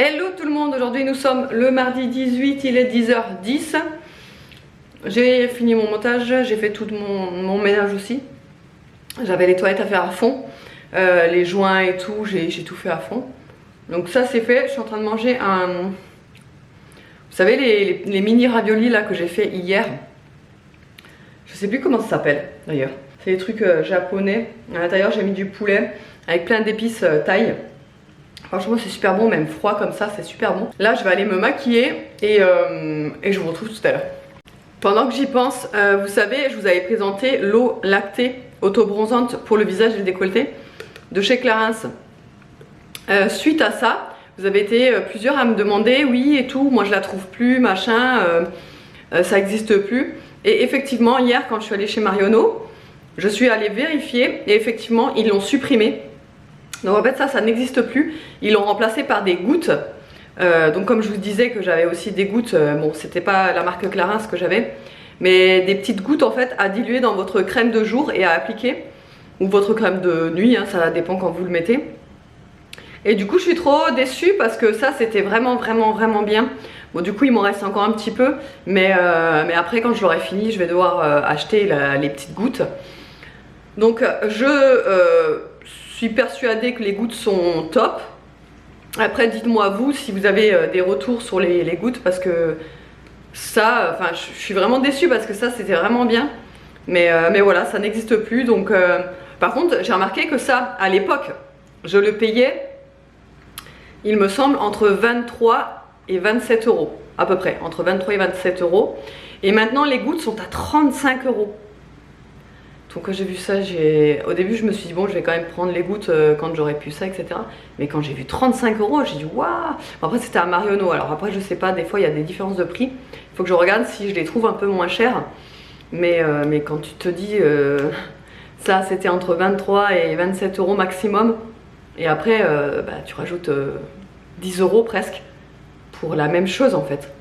Hello tout le monde, aujourd'hui nous sommes le mardi 18, il est 10h10. J'ai fini mon montage, j'ai fait tout mon ménage aussi. J'avais les toilettes à faire à fond, les joints et tout, j'ai tout fait à fond. Donc ça c'est fait, je suis en train de manger un... Vous savez les mini raviolis là que j'ai fait hier. Je sais plus comment ça s'appelle d'ailleurs. C'est des trucs japonais. À l'intérieur j'ai mis du poulet avec plein d'épices thaï. Franchement c'est super bon, même froid comme ça, c'est super bon. Là je vais aller me maquiller et je vous retrouve tout à l'heure. Pendant que j'y pense, vous savez, je vous avais présenté l'eau lactée auto-bronzante pour le visage et le décolleté de chez Clarins. Suite à ça, vous avez été plusieurs à me demander, oui et tout, moi je la trouve plus, machin, ça existe plus. Et effectivement, hier quand je suis allée chez Marionneau, je suis allée vérifier et effectivement ils l'ont supprimée. Donc en fait ça n'existe plus, ils l'ont remplacé par des gouttes. Donc comme je vous disais que j'avais aussi des gouttes, bon c'était pas la marque Clarins que j'avais, mais des petites gouttes en fait à diluer dans votre crème de jour et à appliquer, ou votre crème de nuit, hein, ça dépend quand vous le mettez. Et du coup je suis trop déçue parce que ça c'était vraiment bien. Bon du coup il m'en reste encore un petit peu, mais après quand je l'aurai fini je vais devoir acheter les petites gouttes. Donc je suis persuadée que les gouttes sont top. Après dites-moi vous si vous avez des retours sur les gouttes, parce que ça, enfin je suis vraiment déçue parce que ça c'était vraiment bien. Mais voilà, ça n'existe plus. Donc par contre j'ai remarqué que ça à l'époque je le payais, il me semble, entre 23 et 27 euros à peu près, entre 23 et 27 euros. Et maintenant les gouttes sont à 35 euros. Donc quand j'ai vu ça, au début je me suis dit bon je vais quand même prendre les gouttes quand j'aurai pu ça, etc. Mais quand j'ai vu 35 euros, j'ai dit waouh. Bon, après c'était à Marionneau, alors après je sais pas, des fois il y a des différences de prix. Il faut que je regarde si je les trouve un peu moins chères. Mais quand tu te dis ça c'était entre 23 et 27 euros maximum. Et après bah, tu rajoutes 10 euros presque pour la même chose en fait.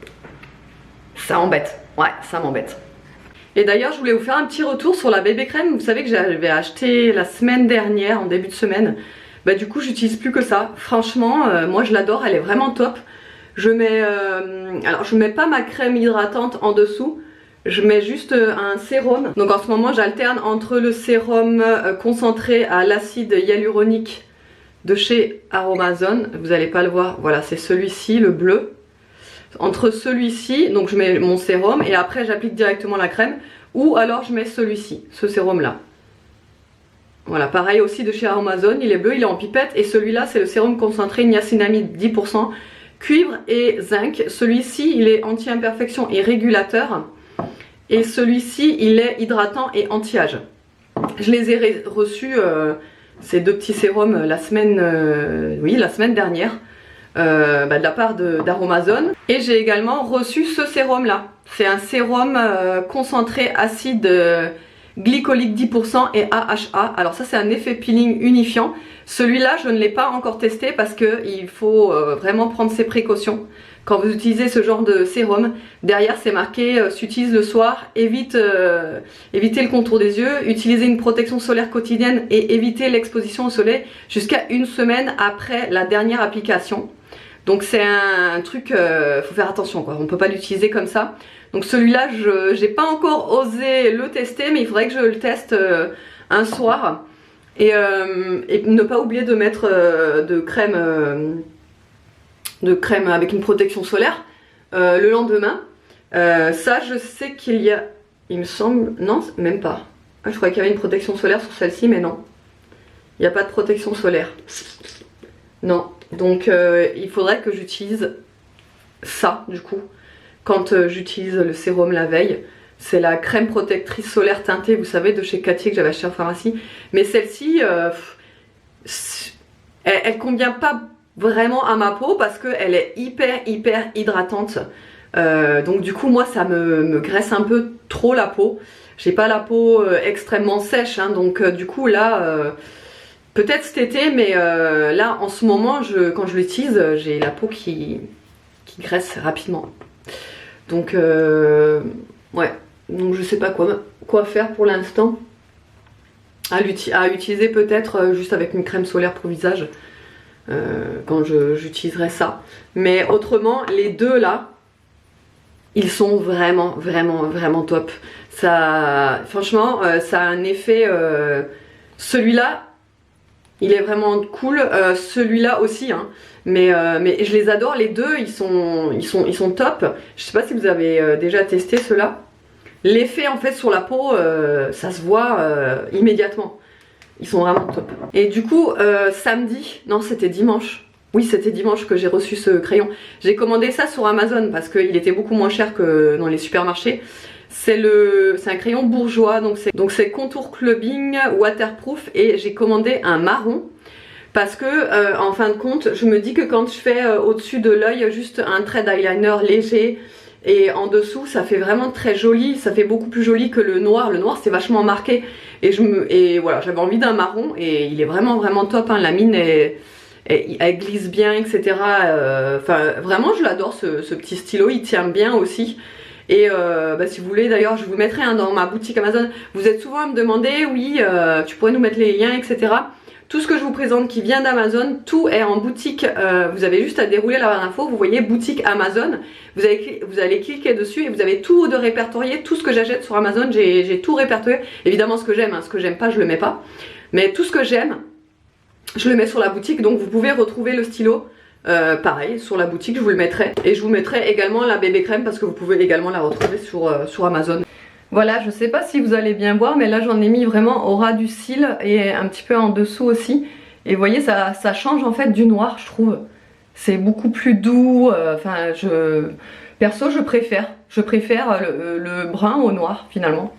Ça embête, ouais ça m'embête. Et d'ailleurs je voulais vous faire un petit retour sur la bébé crème. Vous savez que j'avais acheté la semaine dernière, en début de semaine. Bah du coup j'utilise plus que ça. Franchement moi je l'adore, elle est vraiment top. Je mets, alors je mets pas ma crème hydratante en dessous. Je mets juste un sérum. Donc en ce moment j'alterne entre le sérum concentré à l'acide hyaluronique de chez Aromazone. Vous n'allez pas le voir, voilà c'est celui-ci, le bleu. Entre celui-ci, donc je mets mon sérum et après j'applique directement la crème, ou alors je mets celui-ci, ce sérum là. Voilà, pareil aussi de chez Aromazone, il est bleu, il est en pipette, et celui-là c'est le sérum concentré niacinamide 10%, cuivre et zinc. Celui-ci il est anti-imperfection et régulateur, et celui-ci il est hydratant et anti-âge. Je les ai reçus, ces deux petits sérums la semaine dernière. De la part d'Aromazone. Et j'ai également reçu ce sérum là. C'est un sérum concentré acide glycolique 10% et AHA. Alors ça c'est un effet peeling unifiant. Celui-là je ne l'ai pas encore testé parce que il faut vraiment prendre ses précautions. Quand vous utilisez ce genre de sérum, derrière c'est marqué s'utilise le soir, évitez le contour des yeux, utilisez une protection solaire quotidienne et évitez l'exposition au soleil jusqu'à une semaine après la dernière application. Donc c'est un truc, faut faire attention quoi, on peut pas l'utiliser comme ça. Donc celui-là, j'ai pas encore osé le tester, mais il faudrait que je le teste un soir. Et ne pas oublier de mettre de crème avec une protection solaire le lendemain. Ça je sais qu'il y a, il me semble, non même pas. Je croyais qu'il y avait une protection solaire sur celle-ci, mais non. Il n'y a pas de protection solaire. Non. Donc il faudrait que j'utilise ça du coup quand j'utilise le sérum la veille. C'est la crème protectrice solaire teintée, vous savez, de chez Cathy que j'avais acheté en pharmacie. Mais celle-ci, elle convient pas vraiment à ma peau parce qu'elle est hyper hydratante. Donc du coup moi ça me graisse un peu trop la peau. J'ai pas la peau extrêmement sèche, hein, donc du coup là... peut-être cet été, mais là en ce moment quand je l'utilise j'ai la peau qui graisse rapidement. Donc ouais, donc je sais pas quoi faire pour l'instant. À utiliser peut-être juste avec une crème solaire pour visage. quand j'utiliserai ça. Mais autrement, les deux là, ils sont vraiment top. Ça, franchement, ça a un effet... celui-là, il est vraiment cool. Celui-là aussi, hein. Mais je les adore, les deux, ils sont top. Je sais pas si vous avez déjà testé ceux-là. L'effet en fait sur la peau, ça se voit immédiatement. Ils sont vraiment top. Et du coup, samedi, non c'était dimanche. Oui, c'était dimanche que j'ai reçu ce crayon. J'ai commandé ça sur Amazon parce qu'il était beaucoup moins cher que dans les supermarchés. C'est un crayon bourgeois, donc c'est Contour Clubbing Waterproof et j'ai commandé un marron. Parce que en fin de compte, je me dis que quand je fais au-dessus de l'œil juste un trait d'eyeliner léger et en dessous, ça fait vraiment très joli, ça fait beaucoup plus joli que le noir. Le noir c'est vachement marqué et voilà, j'avais envie d'un marron et il est vraiment top, hein. La mine elle glisse bien, etc. Enfin vraiment je l'adore ce petit stylo, il tient bien aussi. Et si vous voulez d'ailleurs je vous mettrai dans ma boutique Amazon. Vous êtes souvent à me demander, oui tu pourrais nous mettre les liens, etc. Tout ce que je vous présente qui vient d'Amazon, tout est en boutique. Vous avez juste à dérouler la barre d'infos, vous voyez boutique Amazon. Vous allez cliquer dessus et vous avez tout de répertorié. Tout ce que j'achète sur Amazon, j'ai tout répertorié. Évidemment ce que j'aime, hein, ce que j'aime pas je le mets pas. Mais tout ce que j'aime, je le mets sur la boutique. Donc vous pouvez retrouver le stylo. Pareil sur la boutique, je vous le mettrai. Et je vous mettrai également la bébé crème parce que vous pouvez également la retrouver sur Amazon. Voilà, je sais pas si vous allez bien voir, mais là j'en ai mis vraiment au ras du cil et un petit peu en dessous aussi. Et vous voyez, ça change en fait du noir, je trouve. C'est beaucoup plus doux. Perso, je préfère le brun au noir finalement.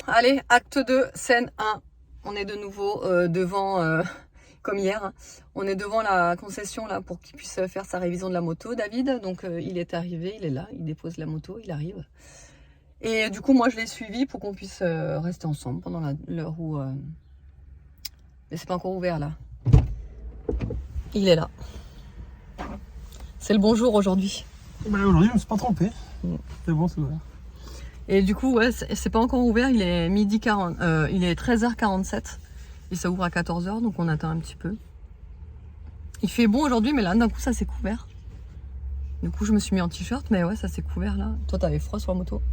Allez, acte 2, scène 1. On est de nouveau devant, comme hier, hein, on est devant la concession là pour qu'il puisse faire sa révision de la moto, David. Donc il est arrivé, il est là, il dépose la moto, il arrive. Et du coup, moi je l'ai suivi pour qu'on puisse rester ensemble pendant l'heure où... Mais c'est pas encore ouvert là. Il est là. C'est le bonjour aujourd'hui. Bah, aujourd'hui, je me suis pas trompé. C'est bon, c'est ouvert. Et du coup, ouais, c'est pas encore ouvert, il est midi 40, il est 13h47 et ça ouvre à 14h, donc on attend un petit peu. Il fait bon aujourd'hui, mais là d'un coup ça s'est couvert. Du coup je me suis mis en t-shirt, mais ouais ça s'est couvert là. Toi t'avais froid sur la moto?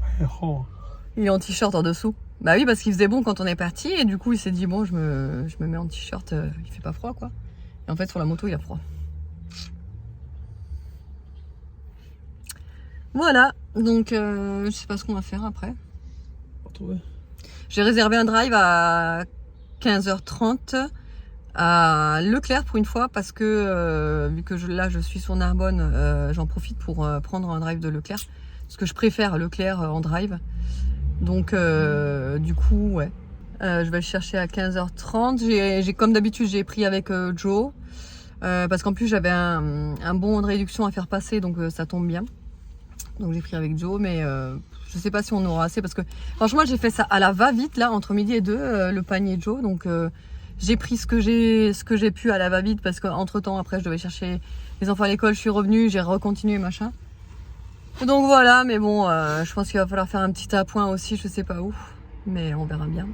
Oh. Il est en t-shirt en dessous. Bah oui, parce qu'il faisait bon quand on est parti et du coup il s'est dit bon je me mets en t-shirt, il fait pas froid quoi. Et en fait sur la moto il a froid. Voilà, donc je sais pas ce qu'on va faire après. J'ai réservé un drive à 15h30 à Leclerc pour une fois parce que vu que là je suis sur Narbonne, j'en profite pour prendre un drive de Leclerc parce que je préfère Leclerc en drive. Donc du coup ouais, je vais le chercher à 15h30. J'ai comme d'habitude j'ai pris avec Joe parce qu'en plus j'avais un bon de réduction à faire passer, donc ça tombe bien. Donc j'ai pris avec Joe, mais je sais pas si on aura assez parce que franchement j'ai fait ça à la va-vite là entre midi et 2, le panier Joe. Donc j'ai pris ce que j'ai pu à la va-vite parce qu'entre temps après je devais chercher les enfants à l'école, je suis revenue, j'ai recontinué machin. Donc voilà, mais bon je pense qu'il va falloir faire un petit appoint aussi, je sais pas où, mais on verra bien.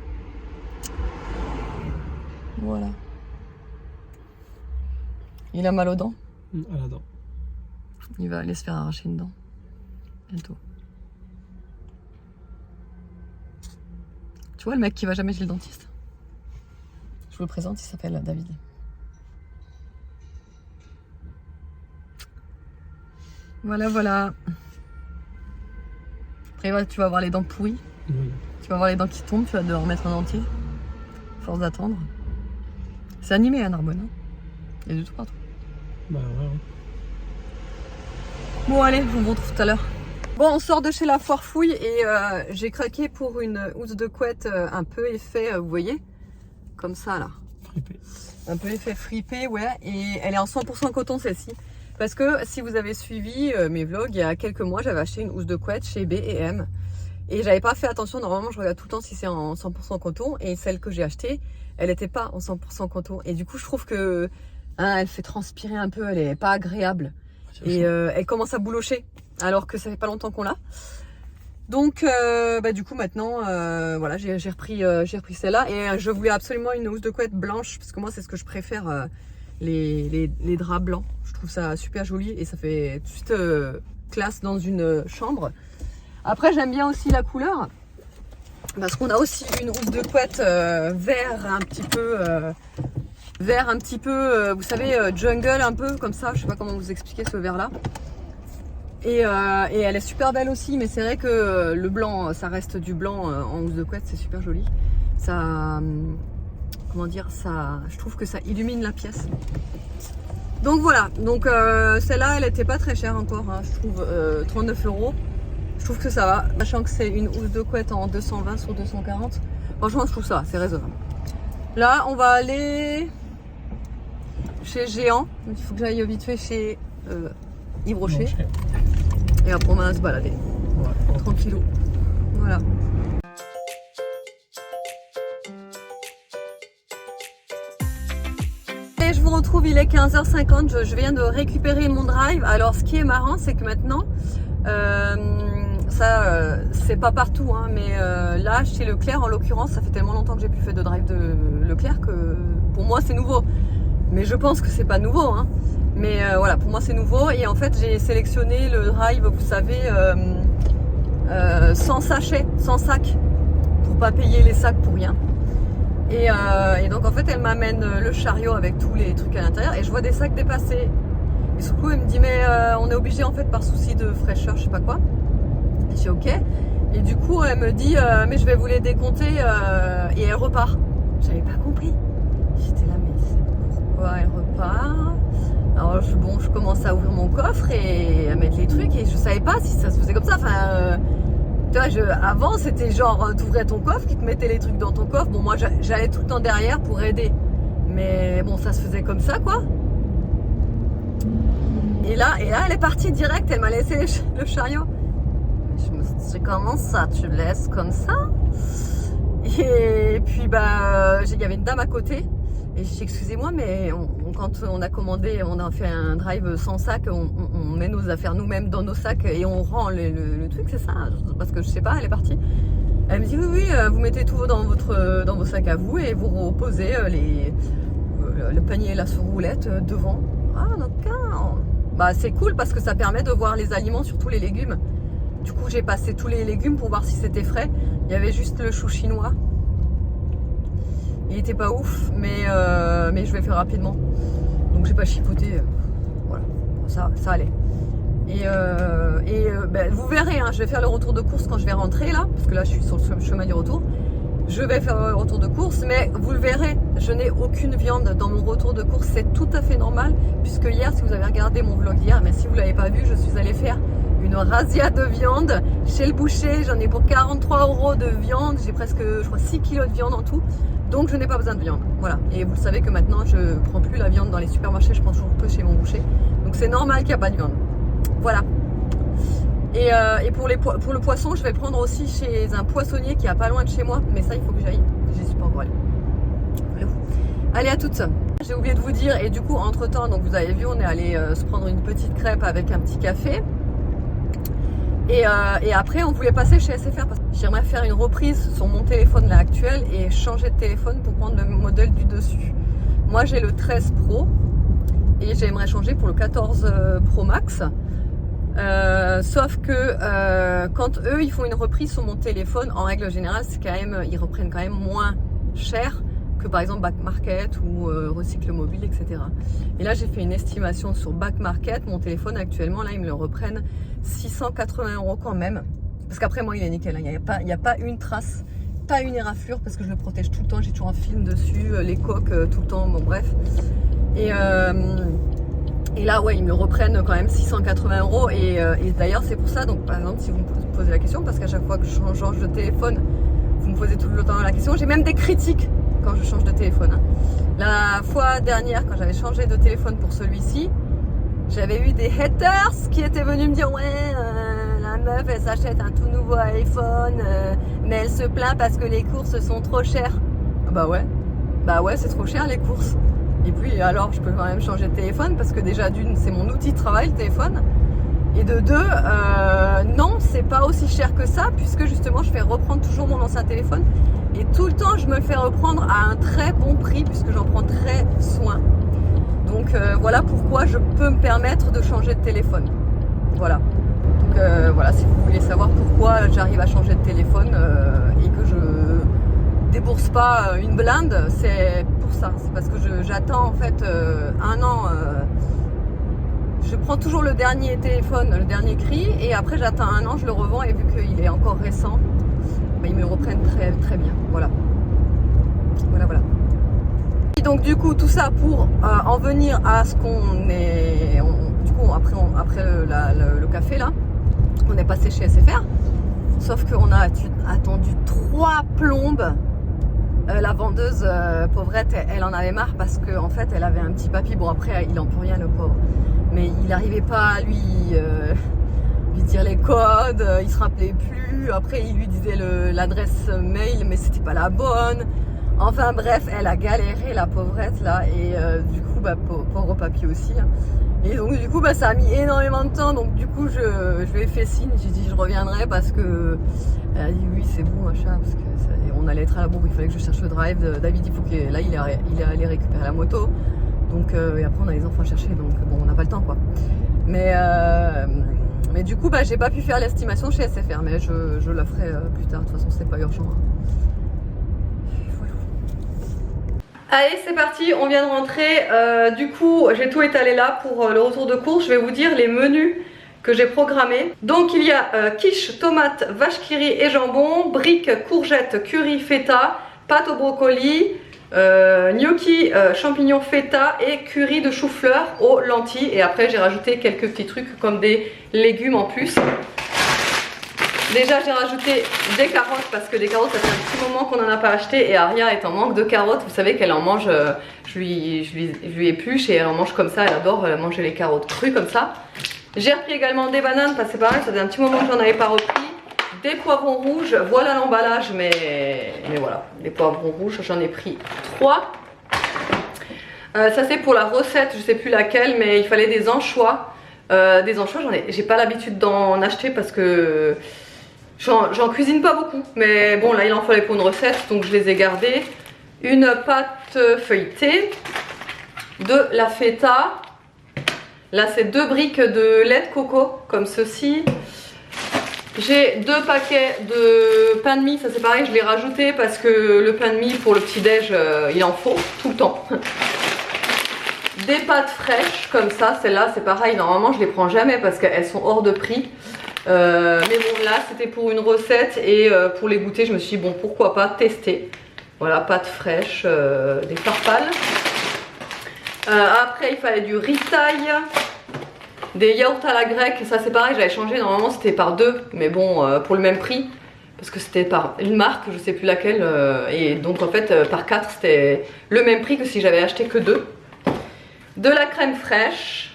Voilà. Il a mal aux dents. À la dent. Il va aller se faire arracher une dent. Bientôt. Tu vois le mec qui va jamais chez le dentiste? Je vous le présente, il s'appelle David. Voilà, voilà. Après, tu vas avoir les dents pourries. Oui. Tu vas avoir les dents qui tombent, tu vas devoir remettre un dentier. Force d'attendre. C'est animé à Narbonne. Hein. Il y a du tout partout. Bah ouais. Bon allez, je vous retrouve tout à l'heure. Bon, on sort de chez la foire fouille et j'ai craqué pour une housse de couette un peu effet, vous voyez, comme ça là. Fripé. Un peu effet fripé, ouais, et elle est en 100% coton celle-ci. Parce que si vous avez suivi mes vlogs, il y a quelques mois, j'avais acheté une housse de couette chez B&M. Et j'avais pas fait attention, normalement je regarde tout le temps si c'est en 100% coton. Et celle que j'ai achetée, elle n'était pas en 100% coton. Et du coup je trouve que hein, elle fait transpirer un peu, elle est pas agréable. Et elle commence à boulocher alors que ça fait pas longtemps qu'on l'a. Donc du coup maintenant voilà, j'ai repris celle-là et je voulais absolument une housse de couette blanche parce que moi c'est ce que je préfère, les draps blancs. Je trouve ça super joli et ça fait tout de suite classe dans une chambre. Après j'aime bien aussi la couleur parce qu'on a aussi une housse de couette vert un petit peu vous savez, jungle un peu comme ça, je sais pas comment vous expliquer ce vert là. Et elle est super belle aussi, mais c'est vrai que le blanc, ça reste du blanc en housse de couette, c'est super joli. Ça, comment dire, ça, je trouve que ça illumine la pièce. Donc voilà, donc celle-là, elle était pas très chère encore, hein, je trouve 39 €. Je trouve que ça va, sachant que c'est une housse de couette en 220 sur 240. Franchement, je trouve ça, c'est raisonnable. Là, on va aller chez Géant. Il faut que j'aille vite fait chez Yves Rocher. Et après on va se balader. Ouais. Tranquillou. Voilà. Et je vous retrouve, il est 15h50. Je viens de récupérer mon drive. Alors ce qui est marrant, c'est que maintenant, c'est pas partout, hein, mais là chez Leclerc en l'occurrence, ça fait tellement longtemps que j'ai plus fait de drive de Leclerc que pour moi c'est nouveau. Mais je pense que c'est pas nouveau, hein. Mais voilà, pour moi c'est nouveau et en fait j'ai sélectionné le drive, vous savez, sans sachet, sans sac, pour pas payer les sacs pour rien. Et donc en fait elle m'amène le chariot avec tous les trucs à l'intérieur et je vois des sacs dépassés. Et du coup elle me dit mais on est obligé en fait par souci de fraîcheur, je sais pas quoi. Et je dis ok. Et du coup elle me dit mais je vais vous les décompter et elle repart. J'avais pas compris. J'étais là mais pourquoi elle repart? Alors je commence à ouvrir mon coffre et à mettre les trucs et je savais pas si ça se faisait comme ça. Enfin, tu vois, avant c'était genre t'ouvrais ton coffre, qui te mettait les trucs dans ton coffre. Bon moi j'allais tout le temps derrière pour aider, mais bon ça se faisait comme ça quoi. Et là elle est partie direct, elle m'a laissé le chariot. Je me suis dit comment ça tu le laisses comme ça? Et puis il y avait une dame à côté. Et je dis excusez-moi mais quand on a commandé, on a fait un drive sans sac, on met nos affaires nous-mêmes dans nos sacs et on rend le truc, c'est ça? Parce que je sais pas, elle est partie. Elle me dit oui, vous mettez tout dans vos sacs à vous et vous reposez le panier et la roulette devant. Ah d'accord. C'est cool parce que ça permet de voir les aliments, surtout les légumes. Du coup j'ai passé tous les légumes pour voir si c'était frais. Il y avait juste le chou chinois. Il était pas ouf, mais je vais faire rapidement. Donc j'ai pas chipoté. Voilà, ça allait. Et vous verrez, hein, je vais faire le retour de course quand je vais rentrer là, parce que là je suis sur le chemin du retour. Je vais faire le retour de course, mais vous le verrez, je n'ai aucune viande dans mon retour de course. C'est tout à fait normal, puisque hier, si vous avez regardé mon vlog d'hier, mais si vous l'avez pas vu, je suis allée faire une razzia de viande chez le boucher. J'en ai pour 43 € de viande. J'ai presque, je crois, 6 kilos de viande en tout. Donc je n'ai pas besoin de viande, voilà. Et vous le savez que maintenant je prends plus la viande dans les supermarchés, je prends toujours peu chez mon boucher. Donc c'est normal qu'il n'y a pas de viande. Voilà. Et pour le poisson, je vais le prendre aussi chez un poissonnier qui est pas loin de chez moi. Mais ça, il faut que j'aille. Je suis pas encore allée. Allez, à toutes. J'ai oublié de vous dire, et du coup, entre temps, donc vous avez vu, on est allé se prendre une petite crêpe avec un petit café. Et après, on voulait passer chez SFR parce que j'aimerais faire une reprise sur mon téléphone là actuel et changer de téléphone pour prendre le modèle du dessus. Moi, j'ai le 13 Pro et j'aimerais changer pour le 14 Pro Max. Sauf que quand eux, ils font une reprise sur mon téléphone, en règle générale, c'est quand même, ils reprennent quand même moins cher que par exemple Back Market ou Recycle Mobile, etc. Et là, j'ai fait une estimation sur Back Market. Mon téléphone actuellement, là, ils me le reprennent 680 € quand même. Parce qu'après, moi, il est nickel. Il n'y a pas une trace, pas une éraflure, parce que je le protège tout le temps. J'ai toujours un film dessus, les coques tout le temps, bon bref. Et là, ouais, ils me le reprennent quand même 680 €. Et d'ailleurs, c'est pour ça, donc par exemple, si vous me posez la question, parce qu'à chaque fois que je change de téléphone, vous me posez tout le temps la question, j'ai même des critiques quand je change de téléphone. Hein. La fois dernière, quand j'avais changé de téléphone pour celui-ci, j'avais eu des haters qui étaient venus me dire ouais, la meuf elle s'achète un tout nouveau iPhone, mais elle se plaint parce que les courses sont trop chères. Bah ouais, c'est trop cher les courses. Et puis alors je peux quand même changer de téléphone parce que déjà d'une c'est mon outil de travail le téléphone. Et de deux, non c'est pas aussi cher que ça puisque justement je fais reprendre toujours mon ancien téléphone. Et tout le temps je me le fais reprendre à un très bon prix puisque j'en prends très soin. Donc voilà pourquoi je peux me permettre de changer de téléphone. Voilà. Donc voilà, si vous voulez savoir pourquoi j'arrive à changer de téléphone et que je débourse pas une blinde, c'est pour ça. C'est parce que j'attends en fait un an. Je prends toujours le dernier téléphone, le dernier cri, et après j'attends un an, je le revends et vu qu'il est encore récent, bah, ils me le reprennent très très bien. Voilà. Voilà, voilà. Et donc du coup tout ça pour en venir à ce qu'on est. Du coup après le café là, on est passé chez SFR. Sauf qu'on a attendu 3 plombes. La vendeuse, pauvrette, elle en avait marre parce qu'en fait elle avait un petit papy. Bon après il en peut rien le pauvre. Mais il n'arrivait pas à lui dire les codes, il se rappelait plus. Après il lui disait l'adresse mail mais c'était pas la bonne. Enfin bref, elle a galéré la pauvrette là et du coup bah pauvre papy aussi. Hein. Et donc du coup bah ça a mis énormément de temps. Donc du coup je lui ai fait signe, j'ai dit je reviendrai parce que elle a dit oui c'est bon machin parce que on allait être à la bourre, il fallait que je cherche le drive. David il faut qu'il là il est allé récupérer la moto. Donc et après on a les enfants à chercher donc bon on n'a pas le temps quoi. Mais du coup bah j'ai pas pu faire l'estimation chez SFR mais je la ferai plus tard, de toute façon c'est pas urgent. Hein. Allez c'est parti, on vient de rentrer, du coup j'ai tout étalé là pour le retour de course. Je vais vous dire les menus que j'ai programmés. Donc il y a quiche, tomate, vache qui rit et jambon, briques, courgettes, curry, feta, pâte au brocoli, gnocchi, champignons feta et curry de chou-fleur aux lentilles. Et après j'ai rajouté quelques petits trucs comme des légumes en plus. Déjà j'ai rajouté des carottes parce que des carottes ça fait un petit moment qu'on n'en a pas acheté et Aria est en manque de carottes. Vous savez qu'elle en mange, je lui épluche et elle en mange comme ça, elle adore manger les carottes crues comme ça. J'ai repris également des bananes parce que c'est pareil, ça fait un petit moment que j'en avais pas repris. Des poivrons rouges, voilà l'emballage mais voilà, les poivrons rouges j'en ai pris 3. Ça c'est pour la recette, je sais plus laquelle mais il fallait des anchois. Des anchois j'ai pas l'habitude d'en acheter parce que j'en cuisine pas beaucoup, mais bon là il en fallait pour une recette donc je les ai gardés. Une pâte feuilletée, de la feta, là c'est 2 briques de lait de coco comme ceci. J'ai 2 paquets de pain de mie, ça c'est pareil je l'ai rajouté parce que le pain de mie pour le petit déj il en faut tout le temps. Des pâtes fraîches comme ça, celles-là c'est pareil, normalement je les prends jamais parce qu'elles sont hors de prix. Mais bon là c'était pour une recette et pour les goûter je me suis dit bon pourquoi pas tester. Voilà, pâtes fraîches, des farfales. Après il fallait du riz thaï, des yaourts à la grecque, ça c'est pareil j'avais changé, normalement c'était par 2 mais bon pour le même prix. Parce que c'était par une marque, je sais plus laquelle, et donc en fait par 4 c'était le même prix que si j'avais acheté que 2. De la crème fraîche,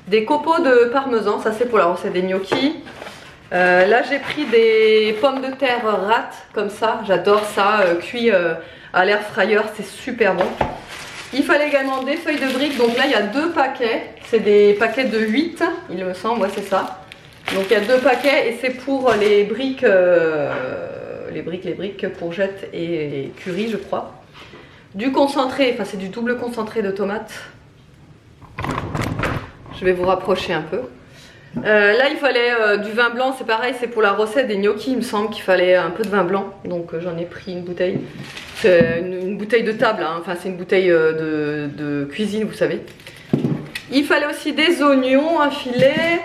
des copeaux de parmesan, ça c'est pour la recette des gnocchis. Là j'ai pris des pommes de terre râtes comme ça, j'adore ça, cuit à l'air fryer, c'est super bon. Il fallait également des feuilles de briques, donc là il y a 2 paquets, c'est des paquets de 8 il me semble, ouais c'est ça. Donc il y a 2 paquets et c'est pour les briques, courgettes et curry je crois. Du concentré, enfin c'est du double concentré de tomates. Je vais vous rapprocher un peu. Là il fallait du vin blanc, c'est pareil, c'est pour la recette des gnocchis, il me semble qu'il fallait un peu de vin blanc. Donc j'en ai pris une bouteille. C'est une bouteille de table, hein. Enfin c'est une bouteille de cuisine vous savez. Il fallait aussi des oignons, un filet,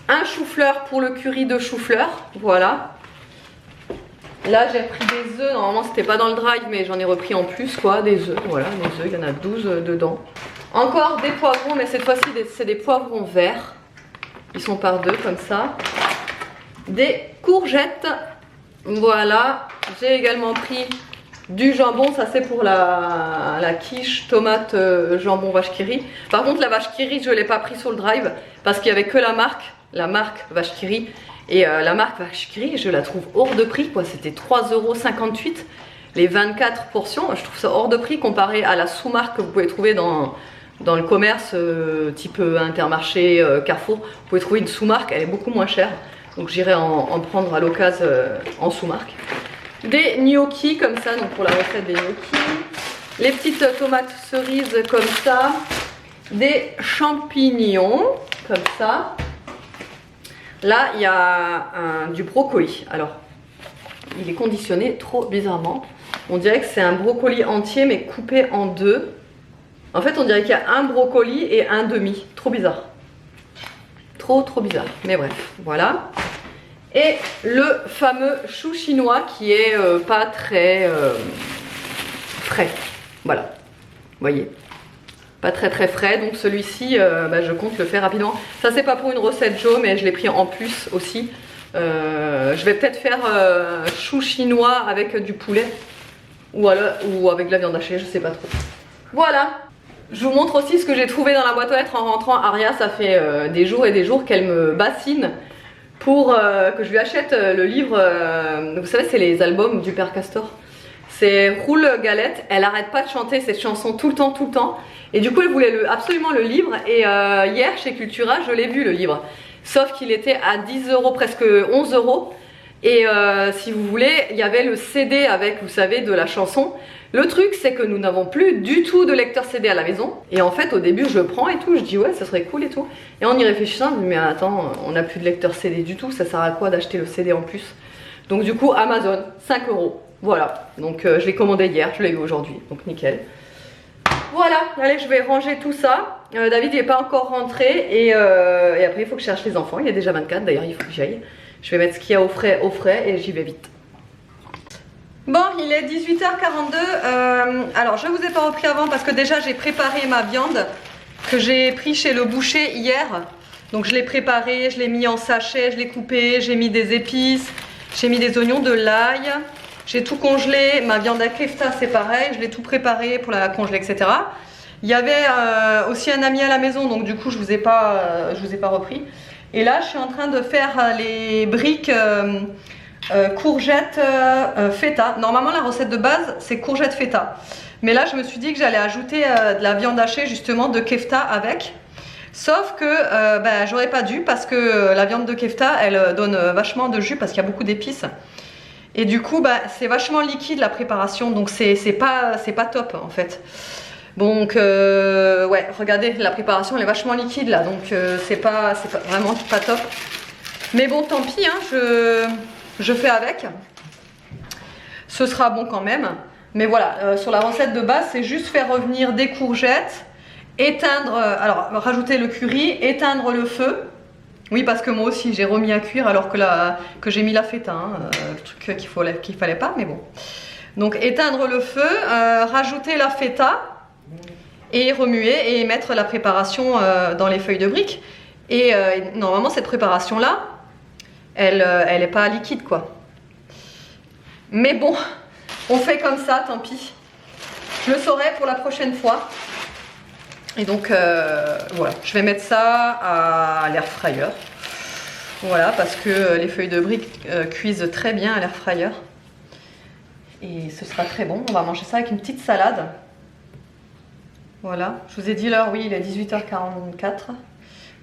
un chou-fleur pour le curry de chou-fleur, voilà. Là j'ai pris des œufs, normalement c'était pas dans le drive mais j'en ai repris en plus quoi, des œufs, voilà les œufs, il y en a 12 dedans. Encore des poivrons mais cette fois-ci c'est des poivrons verts, ils sont par 2 comme ça. Des courgettes, voilà, j'ai également pris du jambon, ça c'est pour la quiche, tomate, jambon, vache qui rit. Par contre la vache qui rit je l'ai pas pris sur le drive parce qu'il y avait que la marque vache qui rit. Et la marque vache qui rit je la trouve hors de prix quoi, c'était 3,58 €. les 24 portions. Je trouve ça hors de prix comparé à la sous-marque que vous pouvez trouver dans le commerce type Intermarché, Carrefour. Vous pouvez trouver une sous-marque, elle est beaucoup moins chère. Donc j'irai en prendre à l'occasion en sous-marque. Des gnocchis comme ça, donc pour la recette des gnocchis. Les petites tomates cerises comme ça. Des champignons comme ça. Là il y a du brocoli. Alors il est conditionné trop bizarrement. On dirait que c'est un brocoli entier mais coupé en deux. En fait on dirait qu'il y a un brocoli et un demi. Trop bizarre. Trop bizarre. Mais bref, voilà. Et le fameux chou chinois qui est pas très frais. Voilà. Vous voyez. Pas très frais. Donc celui-ci, je compte le faire rapidement. Ça c'est pas pour une recette Jo, mais je l'ai pris en plus aussi. Je vais peut-être faire chou chinois avec du poulet. Ou avec de la viande hachée, je sais pas trop. Voilà. Je vous montre aussi ce que j'ai trouvé dans la boîte aux lettres en rentrant. Aria, ça fait des jours et des jours qu'elle me bassine pour que je lui achète le livre. Vous savez, c'est les albums du Père Castor. C'est Roule Galette. Elle arrête pas de chanter cette chanson tout le temps. Et du coup, elle voulait absolument le livre. Et hier, chez Cultura, je l'ai vu le livre. Sauf qu'il était à 10 €, presque 11 €. Et si vous voulez, il y avait le CD avec, vous savez, de la chanson. Le truc c'est que nous n'avons plus du tout de lecteur CD à la maison. Et en fait au début je prends et tout, je dis ouais ça serait cool et tout. Et en y réfléchissant, je me dis mais attends, on n'a plus de lecteur CD du tout, ça sert à quoi d'acheter le CD en plus? Donc du coup Amazon, 5 €. Voilà, donc je l'ai commandé hier, je l'ai eu aujourd'hui, donc nickel. Voilà, allez je vais ranger tout ça. David il n'est pas encore rentré et après il faut que je cherche les enfants, il est déjà 24 d'ailleurs, il faut que j'aille. Je vais mettre ce qu'il y a au frais et j'y vais vite. Bon, il est 18h42. Alors, je ne vous ai pas repris avant parce que déjà, j'ai préparé ma viande que j'ai pris chez le boucher hier. Donc, je l'ai préparée, je l'ai mis en sachet, je l'ai coupé, j'ai mis des épices, j'ai mis des oignons, de l'ail. J'ai tout congelé. Ma viande à kefta, c'est pareil. Je l'ai tout préparé pour la congeler, etc. Il y avait aussi un ami à la maison, donc du coup, je vous ai pas repris. Et là, je suis en train de faire les briques... courgettes feta. Normalement la recette de base c'est courgette feta. Mais là je me suis dit que j'allais ajouter de la viande hachée justement de kefta avec. Sauf que j'aurais pas dû parce que la viande de kefta elle donne vachement de jus parce qu'il y a beaucoup d'épices. Et du coup c'est vachement liquide la préparation donc c'est pas top en fait. Donc ouais regardez la préparation elle est vachement liquide là donc c'est pas vraiment pas top. Mais bon tant pis hein, je fais avec, ce sera bon quand même. Mais voilà, sur la recette de base, c'est juste faire revenir des courgettes, éteindre, alors rajouter le curry, éteindre le feu. Oui, parce que moi aussi j'ai remis à cuire alors que j'ai mis la feta, hein, le truc qu'il fallait pas, mais bon. Donc éteindre le feu, rajouter la feta et remuer et mettre la préparation dans les feuilles de briques. Et normalement cette préparation là, elle est pas liquide quoi. Mais bon, on fait comme ça, tant pis. Je le saurai pour la prochaine fois. Et donc voilà, je vais mettre ça à l'air fryer. Voilà, parce que les feuilles de briques cuisent très bien à l'air fryer. Et ce sera très bon. On va manger ça avec une petite salade. Voilà, je vous ai dit l'heure, oui, il est 18h44.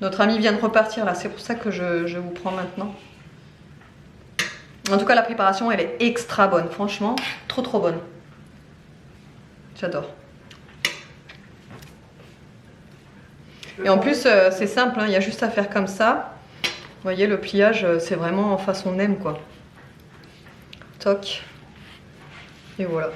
Notre ami vient de repartir là, c'est pour ça que je vous prends maintenant. En tout cas, la préparation, elle est extra bonne. Franchement, trop bonne. J'adore. Et en plus, c'est simple, hein, il y a juste à faire comme ça. Vous voyez, le pliage, c'est vraiment en façon nem, quoi. Toc. Et voilà.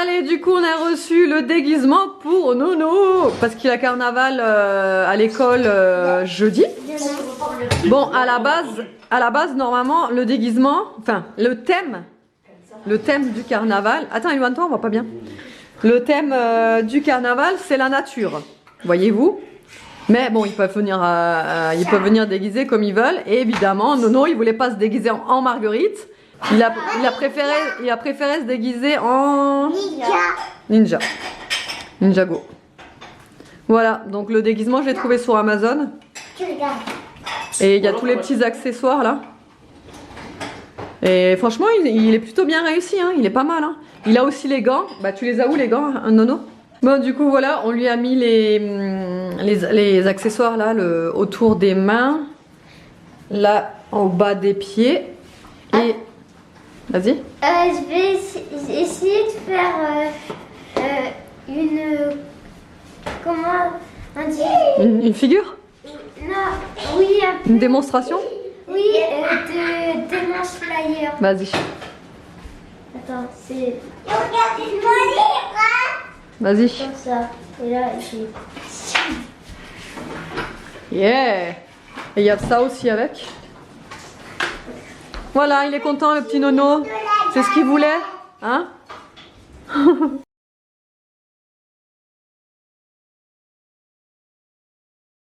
Allez, du coup, on a reçu le déguisement pour Nono parce qu'il a carnaval à l'école jeudi. Bon, à la base, normalement, le déguisement, enfin, le thème le thème du carnaval. Attends, éloigne-toi, on voit pas bien. Le thème du carnaval, c'est la nature. Voyez-vous? Mais bon, ils peuvent venir déguiser comme ils veulent. Et évidemment, Nono, il voulait pas se déguiser en Marguerite. Il a préféré se déguiser en Ninja. Ninjago. Voilà, donc le déguisement, je l'ai trouvé sur Amazon. Et il y a tous les petits accessoires là. Et franchement, il est plutôt bien réussi, hein. Il est pas mal. Hein. Il a aussi les gants. Bah, tu les as où les gants, hein, Nono? Bon, du coup, voilà, on lui a mis les accessoires là, autour des mains, là, en bas des pieds. Et. Vas-y. Je vais essayer de faire une. Comment on dit? Une figure? Non, oui, un peu. Une démonstration? Oui, de Demon Slayer. Vas-y. Attends, c'est. Regardez-moi les bras. Vas-y. Comme ça. Et là, j'ai. Yeah! Et il y a ça aussi avec. Voilà, il est content le petit Nono. C'est ce qu'il voulait. Hein?